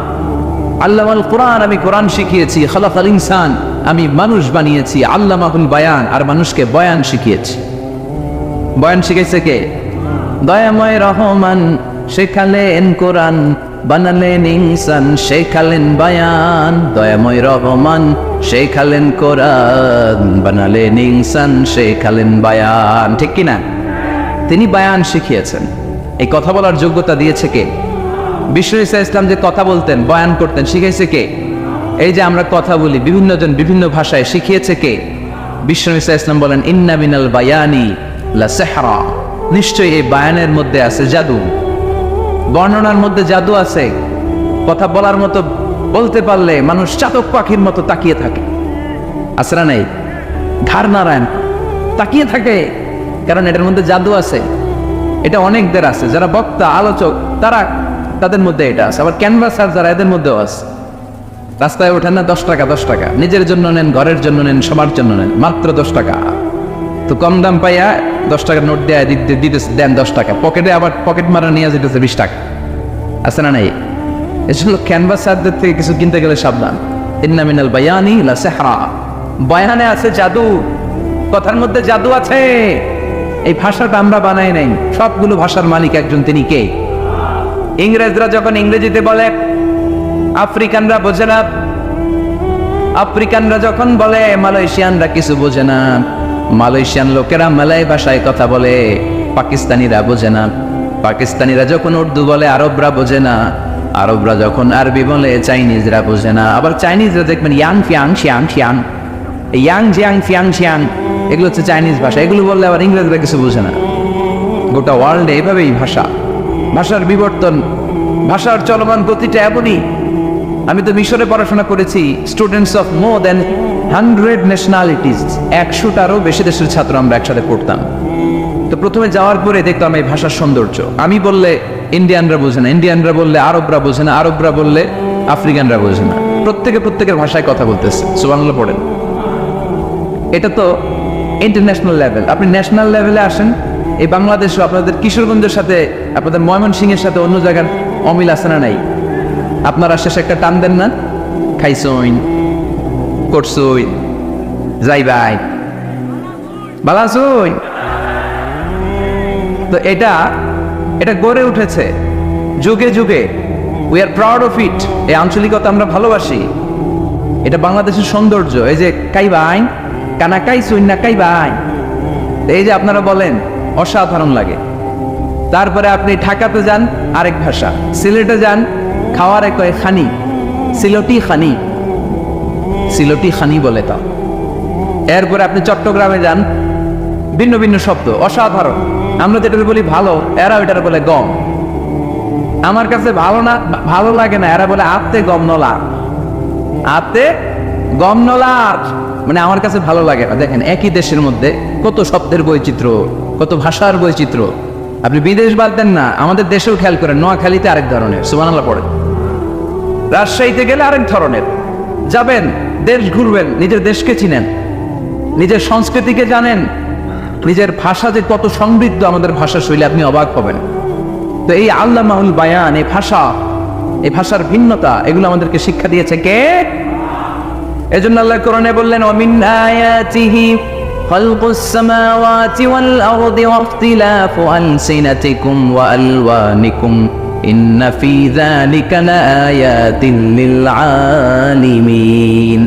আল্লামাল কোরআন, আমি কোরআন শিখিয়েছি। খালাকাল ইনসান, আমি মানুষ বানিয়েছি। আল্লামাহুল বায়ান, আর মানুষকে বয়ান শিখিয়েছি। বয়ান শিখাইছে কে? দয়াময় রহমান শেখালেন কোরআন, বানালেন ইনসান শেখালেন বায়ান, দয়াময় রহমান শেখালেন কোরআন, বানালেন ইনসান শেখালেন বায়ান। ঠিক কিনা? তিনি বায়ান শিখিয়েছেন। এই কথা বলার যোগ্যতা দিয়েছে কে? বিশ্ব ঈসা ইসলাম যে কথা বলতেন, বয়ান করতেন, শিখাইছে কে? এই যে আমরা কথা বলি বিভিন্ন জন বিভিন্ন ভাষায়, শিখিয়েছে কে? বিশ্ব ঈসা ইসলাম বলেন ইন্না মিনাল বায়ানি লা সিহরা, নিশ্চয়ই এই বায়ানের মধ্যে আছে জাদু, বর্ণনার মধ্যে জাদু আছে। কথা বলার মতো, বলতে পারলে মানুষ চাতক পাখির মতো তাকিয়ে থাকে, আছে না নাই? ঘাড় নারায়ণ তাকিয়ে থাকে, কারণ এটার মধ্যে জাদু আছে। এটা অনেকদের আছে, যারা বক্তা আলোচক তাদের মধ্যে এটা আছে। আবার ক্যানভাসার যারা, এদের মধ্যেও আছে। রাস্তায় ওঠেন না 10 টাকা 10 টাকা, নিজের জন্য নেন, ঘরের জন্য নেন, সবার জন্য নেন, মাত্র 10 টাকা। তো কম দাম পাইয়া 10 টাকার নোট দেয় দিতেছে, দেন 10 টাকা, পকেটে আবার পকেট মারা নিয়ে যেতেছে 20 টাকা, আছে না নাই? এসব ক্যানভাসারদের থেকে কিছু কিনতে গেলে সাবধান। ইন্না মিনাল বায়ানি লা সিহরা, বয়ানে আছে জাদু, কথার মধ্যে জাদু আছে। এই ভাষাটা আমরা বানাই নাই, সবগুলো ভাষার মালিক একজন, তিনি কে? ইংরেজরা যখন ইংরেজিতে বলে আফ্রিকানরা বোঝে না, আফ্রিকানরা যখন বলে মালয়েশিয়ানরা কিছু বোঝে না, মালয়েশিয়ান লোকেরা মালয় ভাষায় কথা বলে, পাকিস্তানিরা বোঝে না, পাকিস্তানিরা যখন উর্দু বলে আরবরা বোঝে না, আরবরা যখন আরবি বলে চাইনিজরা বোঝে না। আবার চাইনিজরা দেখবেন ইয়াং ফিয়াং শিয়াং শিয়াং, ইয়াং জিয়াং ফিয়াং শিয়াং, এগুলো হচ্ছে চাইনিজ ভাষা। এগুলো বললে আবার ইংরেজরা কিছু বোঝে না। গোটা ওয়ার্ল্ডে এভাবেই ভাষার বিবর্তন, ভাষার চলমান গতিটা এমনই। আমি তো মিশরে পড়াশোনা করেছি, students of more than 100 nationalities, 100টারও বেশি দেশের ছাত্র আমরা একসাথে পড়তাম। তো প্রথমে যাওয়ার পরে দেখতাম এই ভাষার সৌন্দর্য। আমি বললে ইন্ডিয়ানরা বোঝে না, ইন্ডিয়ানরা বললে আরবরা বোঝে না, আরবরা বললে আফ্রিকানরা বোঝে না। প্রত্যেকের ভাষায় কথা বলতেছে। সুবহানাল্লাহ পড়েন। এটা তো ইন্টারন্যাশনাল লেভেল। আপনি ন্যাশনাল লেভেলে আসেন, এই বাংলাদেশও আপনাদের কিশোরগঞ্জের সাথে, আপনাদের ময়মনসিংহের সাথে অন্য জায়গার অমিল আছে না নাই? আপনারা শেষে একটা টান দেন না, খাইছইন, করছইন, যাইবাই, বালাসইন। তো এটা গড়ে উঠেছে যুগে যুগে। We are proud of it. এই আঞ্চলিকতা আমরা ভালোবাসি, এটা বাংলাদেশের সৌন্দর্য। এই যে কাইবাই, কানা কাইছইন না কাইবাই, এই যে আপনারা বলেন, অসাধারণ লাগে। তারপরে আপনি ঢাকাতে যান, আরেক ভাষা। সিলেটে যান, খাওয়ারে কয় খানি, সিলটি খানি, সিলটি খানি বলে তা। এরপরে আপনি চট্টগ্রামে যান, ভিন্ন ভিন্ন শব্দ, অসাধারণ। আমরা যেটা বলি ভালো, এরা ওইটার বলে গম। আমার কাছে ভালো লাগে না, এরা বলে আতে গম নলা, আতে গম নলা, মানে আমার কাছে ভালো লাগে না। দেখেন, একই দেশের মধ্যে কত শব্দের বৈচিত্র্য, কত ভাষার বৈচিত্র্য। আপনি বিদেশ বাদ দেন না, আমাদের দেশেও খেয়াল করেন, নোয়াখালীতে আরেক ধরনের, সুবহানাল্লাহ পড়েন। রাজশাহীতে গেলে আরেক ধরনের। যাবেন, দেশ ঘুরবেন, নিজের দেশকে চিনেন, নিজের সংস্কৃতিকে জানেন, নিজের ভাষা যে কত সমৃদ্ধ, আমাদের ভাষা শৈলী, আপনি অবাক হবেন। তো এই আল্লামাউল বায়ান, এই ভাষার ভিন্নতা, এগুলো আমাদেরকে শিক্ষা দিয়েছে কে? এজন্য আল্লাহ কোরআনে বললেন, ওয়ামিন আয়াতিহি খালকুস সামাওয়াতি ওয়াল আরদি ওয়াখতিলাফু আলসিনাতিকুম ওয়া আলওয়ানিকুম ইন্না ফি যালিকা লাআয়াতিন লিল আলিমিন।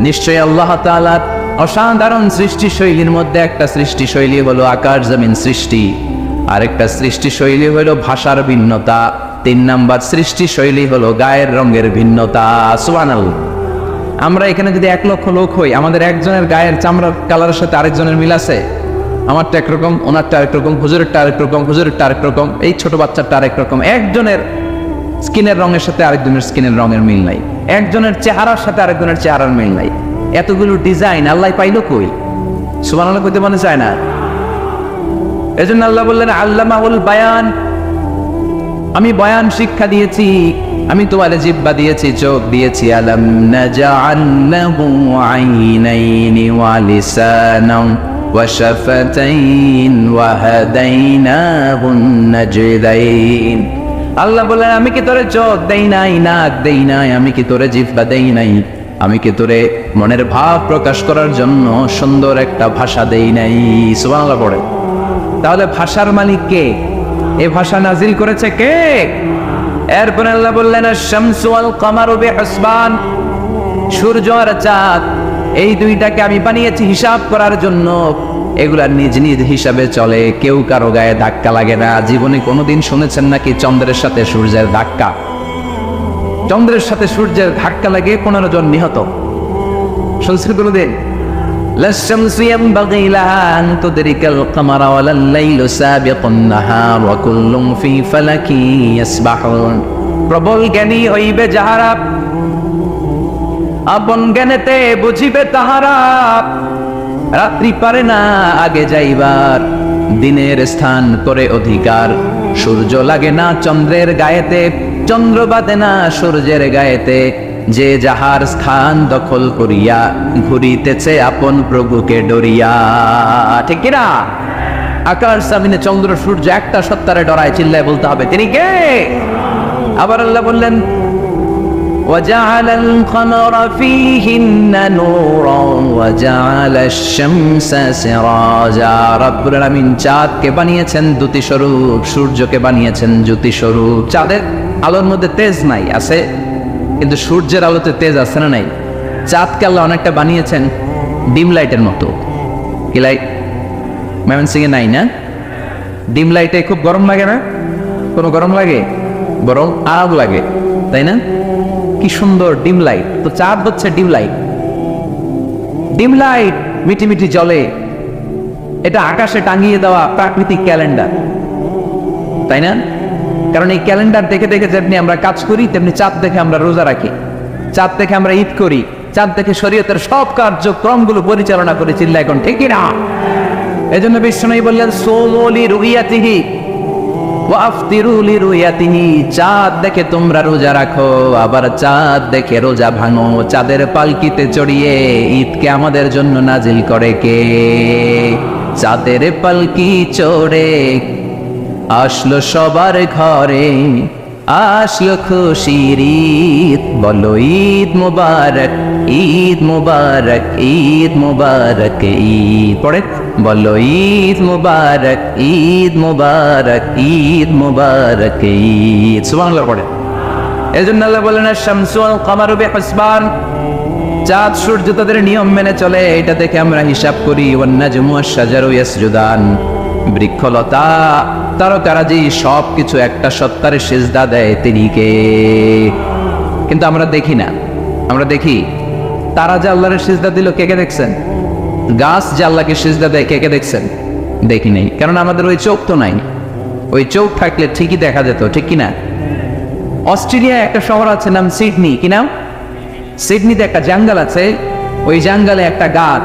নিশ্চয়ই আল্লাহ তাআলার অসাধারণ সৃষ্টি শৈলীর মধ্যে একটা সৃষ্টি শৈলী হলো আকাশ জমিন সৃষ্টি, আরেকটা সৃষ্টি শৈলী হলো ভাষার ভিন্নতা, 3 নাম্বার সৃষ্টি শৈলী হলো গায়ের রঙের ভিন্নতা। সুবহানাল্লাহ। আমরা এখানে যদি 1 লক্ষ লোক হই, আমাদের একজনের গায়ের চামড়ার কালারের সাথে আরেকজনের মিল আছে? আমারটা একরকম, ওনারটা আরেক রকম, হুজুরেরটা আরেক রকম, হুজুরেরটা আরেক রকম, এই ছোট বাচ্চারটা আরেক রকম। একজনের স্কিনের রঙের সাথে আরেকজনের স্কিনের রঙের মিল নাই, একজনের চেহারার সাথে আরেকজনের চেহারার মিল নাই। এতগুলো ডিজাইন আল্লাহ পাইলো কই? সুবহানাল্লাহ কইতে মনে চায় না? এজন্য আল্লাহ বললেন আল্লামাউল বায়ান, আমি বয়ান শিক্ষা দিয়েছি, আমি তোমারে জিহ্বা দিয়েছি, চোখ দিয়েছি। আলাম নাজআল লাহু আইনাইনি ওয়া লিসানান ওয়া শাফাতাইন ওয়া হাদাইনাহুন নাজদাইন। আল্লাহ বলেন, আমি কি তোরে চোখ দেই নাই, নাক দেই নাই, আমি কি তোরে জিহ্বা দেই নাই, আমি কি তোরে মনের ভাব প্রকাশ করার জন্য সুন্দর একটা ভাষা দেই নাই? সুবহানাল্লাহ পড়ে। তাহলে ভাষার মালিক কে? এই ভাষা নাজিল করেছে কে? এরপর আল্লাহ বললেন আশ-শামসু ওয়াল কামারু বিহুসবান, সূর্য আর চাঁদ এই দুইটাকে আমি বানিয়েছি হিসাব করার জন্য। এগুলা নিজ নিজ হিসাবে চলে, কেউ কারো গায়ে ধাক্কা লাগে না। জীবনে কোনোদিন শুনেছেন নাকি চন্দ্রের সাথে সূর্যের ধাক্কা? চন্দ্রের সাথে সূর্যের ধাক্কা লাগে 15 জন নিহত। শুনছেন কোনোদিন? লাশ-শামসু ইয়ানবাগি লাহা আন তুদরিকাল কামারা ওয়ালাল লাইলু সাবিকুন নাহার ওয়া কুল্লুন ফি ফালাকি ইয়াসবাহুন। প্রবল জ্ঞানী হইবে যাহারা, আপন জ্ঞানেতে বুঝিবে তাহারা। রাত্রি পারে না আগে যাইবার, দিনের স্থান করে অধিকার। সূর্য লাগে না চন্দ্রের গায়েতে, চন্দ্র বাঁধে না সূর্যের গায়েতে। যে যাহার স্থান দখল করিয়া ঘুরিতেছে আপন প্রভুকে ডরিয়া। ঠিক কিনা? আকাশ জমিনে চন্দ্র সূর্য একটা সত্তারে ডরায়, চিল্লায় বলতে হবে তিনি কে। আবার আল্লাহ বললেন وجعل القمر فيهن نورا وجعل الشمس سراجا। রব্বুল আলামিন চাঁদকে বানিয়েছেন দ্যুতি স্বরূপ, সূর্যকে বানিয়েছেন জ্যোতি স্বরূপ। চাঁদের আলোর মধ্যে তেজ নাই, আছে, কিন্তু সূর্যের আলোতে তেজ আছে না নাই? চাঁদকে আল্লাহ অনেকটা বানিয়েছেন ডিম লাইটের মতো। কি লাইট? ময়মনসিংহে নাই না? ডিম লাইটে খুব গরম লাগে না? কোনো গরম লাগে? বরং আরাম লাগে, তাই না? কি সুন্দর ডিম লাইট। তো চাঁদ হচ্ছে ডিম লাইট। ডিম লাইট মিটি মিটি জ্বলে, এটা আকাশে টাঙিয়ে দেওয়া প্রাকৃতিক ক্যালেন্ডার, তাই না? কারণ এই ক্যালেন্ডার দেখে দেখে যেমনি আমরা কাজ করি, তেমনি চাঁদ দেখে আমরা রোজা রাখি, চাঁদ দেখে আমরা ঈদ করি, চাঁদ দেখে শরীয়তের সব কার্যক্রমগুলো পরিচালনা করে। চিল্লা এখন ঠিক না? এই জন্য বিষ্ণু বললেন সোমলি রুইয়াতিহি ওয়াফতিরু লিরুয়াতিহি, চাঁদ দেখে তোমরা রোজা রাখো, আবার চাঁদ দেখে রোজা ভাঙো। চাঁদের পালকিতে চড়িয়ে ঈদকে আমাদের জন্য নাজিল করে কে? চাঁদের পালকি চড়ে আসলো সবার ঘরে, আসলো খুশির ঈদ। বলো ঈদ মুবারক, ঈদ মুবারক, ঈদ মুবারক, ঈদ। পড়ে বলো ঈদ মুবারক, ঈদ মুবারক, ঈদ মুবারক, ঈদ। সুবহানাল্লাহ পড়ে। এজন্য আল্লাহ বলেন আশ-শামসু ওয়াল কামারু বিহুসবান, চাঁদ সূর্য তাদের নিয়ম মেনে চলে, এটা দেখে আমরা হিসাব করি। ওয়ান নাজমু ওয়াশ-শাজারু ইয়াসজুদান, বৃক্ষলতা তারকারাজি সব কিছু একটা সত্তারে সিজদা দেয়, তিনি কে? কিন্তু আমরা দেখি না। আমরা দেখি তারা যে আল্লাহর সিজদা দিল, কে কে দেখছেন? গাছ যে আল্লাহকে সিজদা দেয়, কে কে দেখছেন? দেখি নাই, কারণ আমাদের ওই চোখ তো নাই। ওই চোখ থাকলে ঠিকই দেখা যেত, ঠিক কিনা? অস্ট্রেলিয়ায় একটা শহর আছে নাম সিডনি, কি নাম? সিডনিতে একটা জঙ্গল আছে, ওই জঙ্গলে একটা গাছ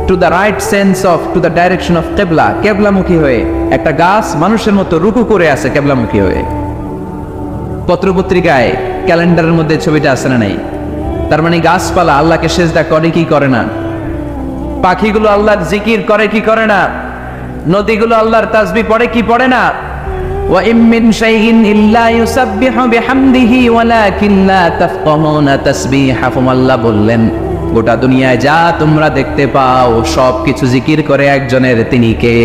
to the right sense of to the direction of কেবলা, কেবলামুখী হয়ে একটা গাছ মানুষের মতো রুকু করে আছে কেবলামুখী হয়ে। পত্রপত্রিকায় ক্যালেন্ডারের মধ্যে ছবিটা আছে না নাই? তার মানে গাছপালা আল্লাহকে সিজদা করে কি করে না? পাখিগুলো আল্লাহর জিকির করে কি করে না? নদীগুলো আল্লাহর তাসবিহ পড়ে কি পড়ে না? ওয়া ইম মিন শাইইন ইল্লা ইউসাব্বিহু বিহামদিহি ওয়ালাকিন লা তাফকাহুনা তাসবিহাহুম। আল্লাহ বললেন গোটা দুনিয়ায় যা তোমরা দেখতে পাও সব কিছু জিকির করে একজনের, তিনি কে?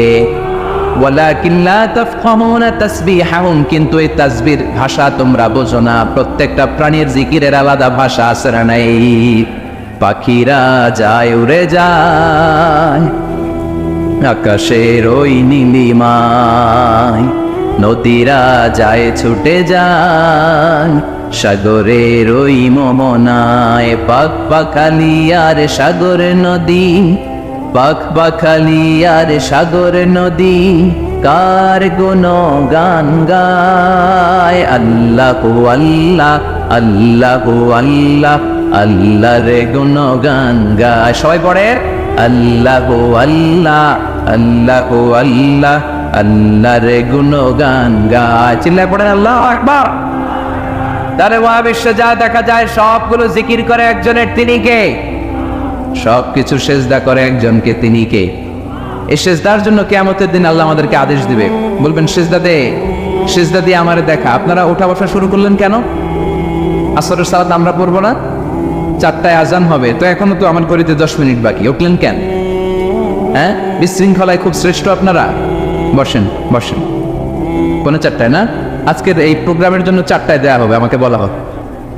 ওয়ালাকিন লা তাফকাহুনা তাসবিহাহুম, কিন্তু এই তাসবির ভাষা তোমরা বোঝো না। প্রত্যেকটা প্রাণীর জিকিরের আলাদা ভাষা আছে না নাই? পাখিরা যায় উড়ে যায় আকাশের ওই নীলিমায়, নদীরা যায় ছুটে যায় সাগরের ওই মোহনায়। পাখ পাখালি আর সাগর নদী, পাখ পাখালি আর সাগর নদী, কার গুণগান গায়। আল্লাহু আল্লাহ, আল্লাহু আল্লাহ, আল্লাহর গুণগান গায়। সবাই পড়ে আল্লাহু আল্লাহ, আল্লাহু আল্লাহ, আল্লাহর গুণগান গায়। চিল্লায় পড়েন আল্লাহু আকবার। তাহলে মহাবিশ্বে যা দেখা যায় সবগুলো জিকির করে একজনের, তিনি কে? সবকিছু সেজদা করে একজনকে, তিনি কে? এই সেজদার জন্য কিয়ামতের দিন আল্লাহ আমাদেরকে আদেশ দিবে, বলবেন সেজদা দে, সেজদা দিয়ে আমারে দেখা। আপনারা ওঠা বসা শুরু করলেন কেন? আসরের সালাত আমরা পড়বো না, 4টায় আজান হবে, তো এখনো তো আমার ঘড়িতে 10 মিনিট বাকি, উঠলেন কেন? হ্যাঁ, বিশৃঙ্খলায় খুব শ্রেষ্ঠ আপনারা। বসেন বসেন, 4:45 না? আজকের এই প্রোগ্রামের জন্য 4টায় দেওয়া হবে, আমাকে বলা হবে।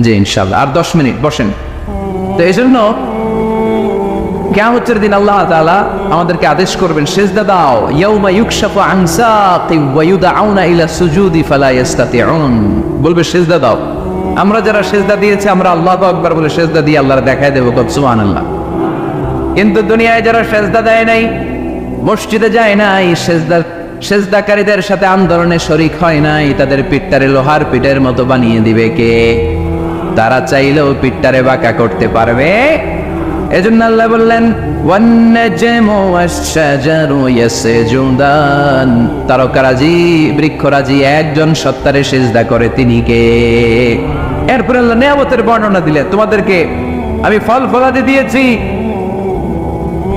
জি ইনশাআল্লাহ, আর 10 মিনিট বসেন। তো এই জন্য কিয়ামতের দিন আল্লাহ তাআলা আমাদেরকে আদেশ করবেন, সিজদা দাও। ইয়াউমা ইউকশাফু আন সাকিন ওয়া ইউদআউনা ইলা সুজুদি ফালা ইস্তাতিউন, বলবে সিজদা দাও। আমরা যারা সিজদা দিয়েছি, আমরা আল্লাহু আকবার বলে সিজদা দিয়ে আল্লাহর দেখায় দেব, সুবহানাল্লাহ। কিন্তু দুনিয়ায় যারা সিজদা দেয় নাই, মসজিদে যায় নাই, সিজদাকারীদের সাথে আন্দোলনে শরীক হয় নাই, তাদের পিঠটারে লোহার পিঠের মতো বানিয়ে দিবে কে? তারা চাইলেও পিঠটারে বাঁকা করতে পারবে? এজন্য আল্লাহ বললেন ওয়ান-নাজমু ওয়াশ-শাজারু ইয়াসজুদান, তারকারাজি বৃক্ষরাজি একজন সত্তারে সিজদা করে, তিনি কে? এরপর আল্লাহ নিয়ামতের বর্ণনা দিলেন, তোমাদেরকে আমি ফল ফলাদি দিয়েছি,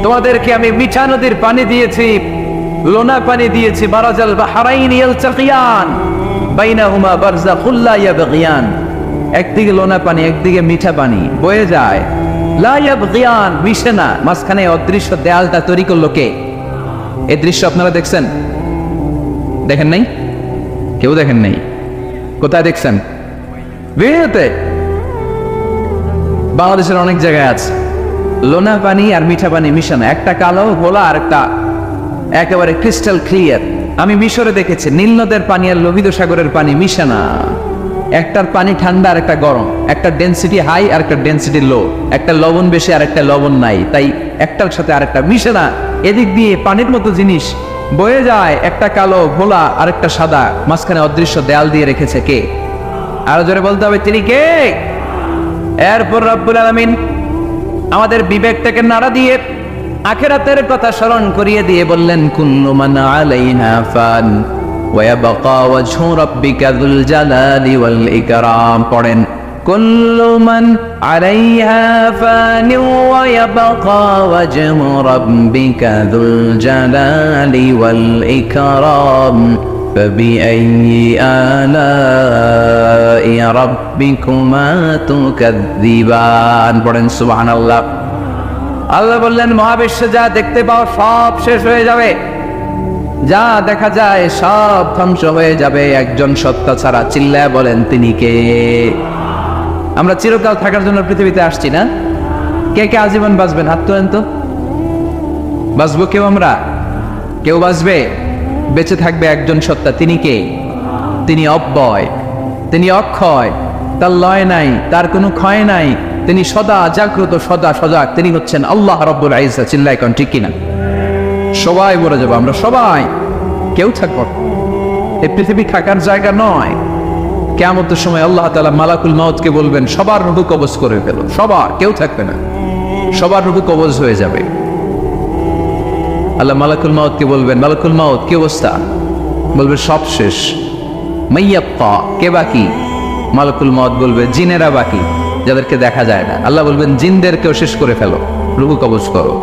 তোমাদেরকে আমি মিঠা নদীর পানি দিয়েছি, লোনা পানি দিয়েছি, বারাজাল বাহরাইন ইয়ালতাকিয়ান বাইনাহুমা বারযাখুল লা ইয়াবগিয়ান, একদিকে লোনা পানি একদিকে মিঠা পানি বয়ে যায়, লা ইয়াবগিয়ান, মিশে না, মাঝখানে অদৃশ্য দেয়ালটা তৈরি করলো কে? এই দৃশ্য আপনারা দেখছেন? দেখেন নাই? কেউ দেখেন নাই? কোথায় দেখছেন? ভিডিওতে। বাংলাদেশের অনেক জায়গায় আছে লোনা পানি আর মিঠা পানি মিশানো, একটা কালো গোলা আর একটা একেবারে ক্রিস্টাল ক্লিয়ার। আমি মিশরে দেখেছি নীল নদের পানি আর লোহিত সাগরের পানি মিশানা, একটার পানি ঠান্ডা আর একটা গরম, একটা ডেনসিটি হাই আর একটা ডেনসিটি লো, একটা লবণ বেশি আর একটা লবণ নাই, তাই একটার সাথে আরেকটা মিশে না। এদিক দিয়ে পানির মতো জিনিস বয়ে যায়, একটা কালো ঘোলা আর একটা সাদা, মাঝখানে অদৃশ্য দেয়াল দিয়ে রেখেছে কে? আরো জোরে বলতে হবে, তিনি কে? এরপর রব্বুল আলামিন আমাদের বিবেকটাকে নাড়া দিয়ে আখিরাতের কথা স্মরণ করিয়ে দিয়ে বললেন কুল্লু মান আলাইহা ফান ওয়া ইয়াবকা ওয়াজহু রাব্বিকা যুল জালালি ওয়াল ইকরাম। পড়েন, কুল্লু মান আলাইহা ফান ওয়া ইয়াবকা ওয়াজহু রাব্বিকা যুল জালালি ওয়াল ইকরাম ফাবিআইয়ি আলাই রাব্বিকুমা তুকাযযিবান। পড়েন সুবহানাল্লাহ। আল্লাহ বললেন মহাবিশ্বে যা দেখতে পাও সব শেষ হয়ে যাবে, যা দেখা যায় সব ধ্বংস হয়ে যাবে, একজন সত্তা ছাড়া। চিল্লায় বলেন তিনি কে? আমরা চিরকাল থাকার জন্য পৃথিবীতে আসছি না? কে কে আজীবন বাঁচবেন? হাত তোলেন তো। বাঁচবো কেউ? আমরা কেউ বাঁচবে? বেঁচে থাকবে একজন সত্তা, তিনি কে? তিনি অব্যয়, তিনি অক্ষয়, তার লয় নাই, তার কোনো ক্ষয় নাই, তিনি সদা জাগ্রত, সদা সজাগ, তিনি হচ্ছেন আল্লাহ রাব্বুল ইজ্জত। চিল্লায় কোন ঠিক কিনা? সবাই মরে যাবো আমরা, সবাই, কেউ থাকবো। এই পৃথিবী থাকার জায়গা নয়। কিয়ামতের সময় আল্লাহ তাআলা মালাকুল মাউতকে বলবেন সবার রূহ কবজ করে ফেলো, সবার, কেউ থাকবে না, সবার রূহ কবজ হয়ে যাবে। আল্লাহ মালাকুল মাউতকে বলবেন, মালাকুল মাউত কি অবস্থা? বলবে সব শেষ। মাইয়াব্কা, কে বাকি? মালাকুল মাউত বলবে জিনেরা বাকি, যাদেরকে দেখা যায় না। আল্লাহ বলবেন জিনদেরকেও শেষ করে ফেলো, রূহ কবজ করো।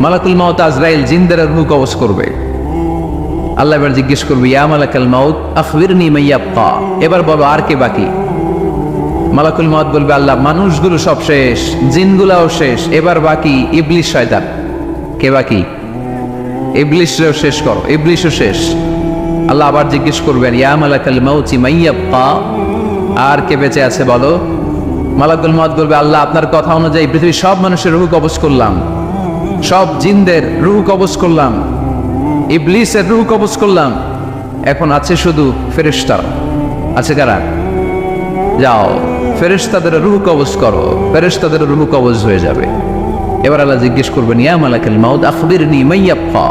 মালাকুল মাউত আজরাইল জিনদের রূহ কবজ করবে। আল্লাহ এবার জিজ্ঞেস করবে ইয়া মালাকাল মাউত আখবিরনি মাইয়াব্কা, এবার বলো আর কে বাকি? মালাকুল মাউত বলবে আল্লাহ মানুষগুলো সব শেষ, জিনগুলাও শেষ, এবার বাকি ইবলিস শয়তান। কে বাকি? ইবলিসও শেষ করো, ইবলিসও শেষ। আল্লাহ আবার জিজ্ঞেস করবেন ইয়া মালাকাল মাউতি মাইয়াব্কা, আর কে বেঁচে আছে বলো? মালাকুল মাউত বলবে আল্লাহ আপনার কথা অনুযায়ী পৃথিবীর সব মানুষের রূহ কবজ করলাম, সব জিনদের রূহ কবজ করলাম, ইবলিসের রূহ কবজ করলাম, এখন আছে শুধু ফেরেশতারা। আছে কারা? যাও ফেরেশতাদের রূহ কবজ করো, ফেরেশতাদের রূহ কবজ হয়ে যাবে। এবার আল্লাহ জিজ্ঞেস করবেন ইয়া মালাকুল মাউত আখবিরনি মাইয়াব্কা।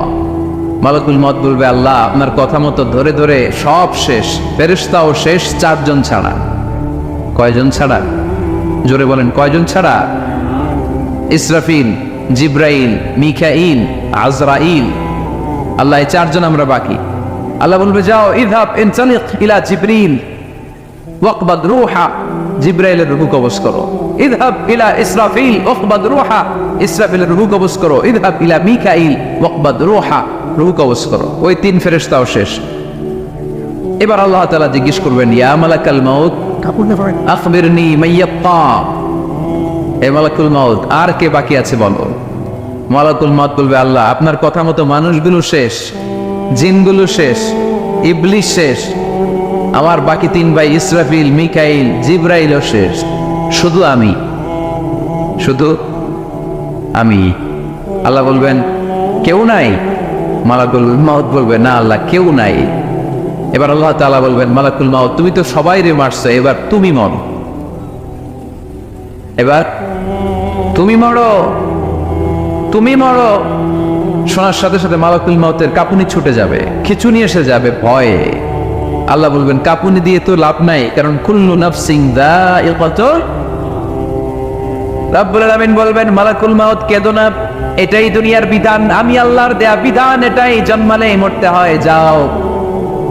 মালাকুল মাউত বলবে আল্লাহ আপনার কথা মতো ধরে ধরে সব শেষ, ফেরেশতাও শেষ, 4 জন ছাড়া। কয়জন ছাড়া? জোরে বলেন, কয়জন ছাড়া? ইসরাফিল, জিব্রাইল, মিকাইল, আজরাইল। আল্লাহ 4 জন আমরা বাকি। আল্লাহ বলবে যাও ইযহাব ইনতালিক ইলা জিবরিল ওয়াকবাদ রূহা, জিব্রাইলের রূহ কবজ করো। ইযহাব ইলা ইসরাফিল ওয়াকবাদ রূহা, ইসরাফিলের রূহ কবজ করো। ইযহাব ইলা মিকাইল ওয়াকবাদ রূহা, রূহ কবজ করো। ওই 3 ফেরেশতাও শেষ। এবার আল্লাহ তাআলা জিজ্ঞেস করবেন ইয়া মালাকাল মাউত আখবিরনি মাইয়াব্কা, হে মালাকুল মাউত আর কে বাকি আছে বলো? মালাকুল মাউত বলবে আল্লাহ আপনার কথা মতো মানুষগুলো শেষ, জিনগুলো শেষ, ইবলিস শেষ, আমার বাকি 3 ভাই ইসরাফিল, মিকাইল, জিব্রাইলও শেষ, শুধু আমি, শুধু আমি। আল্লাহ বলবেন কেউ নাই? মালাকুল মাউত বলবে না আল্লাহ কেউ নাই। এবার আল্লাহ তাআলা বলবেন মালাকুল মাউত তুমি তো সবাই রে মারছো, এবার তুমি মরো, এবার তুমি মরো, তুমি মরো। শোনার সাথে সাথে মালাকুল মাউতের কাঁপুনি ছুটে যাবে, খিঁচুনি এসে যাবে ভয়ে। আল্লাহ বলবেন কাঁপুনি দিয়ে তো লাভ নাই, কারণ কুল্লু নাফসিন যায়িকাতুল। রব্বুল আলামিন বলবেন মালাকুল মাউত কেঁদো না, এটাই দুনিয়ার বিধান, আমি আল্লাহর দেয়া বিধান, এটাই, জন্মালেই মরতে হয়। যাও,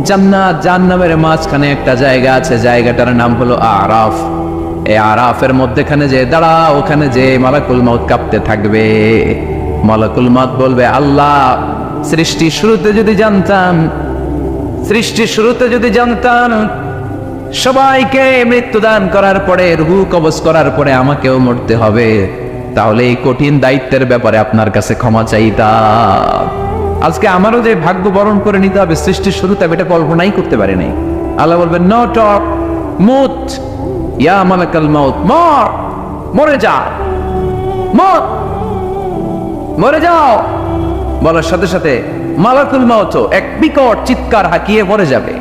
জান্নাত জাহান্নামের মাঝখানে একটা জায়গা আছে, জায়গাটার নাম হলো আরাফ। এই আরাফের মধ্যেখানে যে দাঁড়া, ওখানে যে মালাকুল মাউত কাঁপতে থাকবে। মালাকুল মাউত বলবে আল্লাহ সৃষ্টির শুরুতে যদি জানতাম, সৃষ্টির শুরুতে যদি জানতাম সবাইকে মৃত্যুদান করার পরে, রূহ কবজ করার পরে আমাকেও মরতে হবে, তাহলে এই কঠিন দায়িত্বের ব্যাপারে আপনার কাছে ক্ষমা চাইতাম। আজকে আমারও যে ভাগ্য বরণ করে নিতে হবে সৃষ্টির শুরুতে, আমি এটা কল্পনাই করতে পারি নাই। আল্লাহ বলবেন নো টক, মুত ইয়া মালাকাল মাউত, মর, মরে যা, মর, মরে যাও। বলার সাথে সাথে মালাকুল মাউত এক বিকট চিৎকার হাঁকিয়ে মরে যাবে।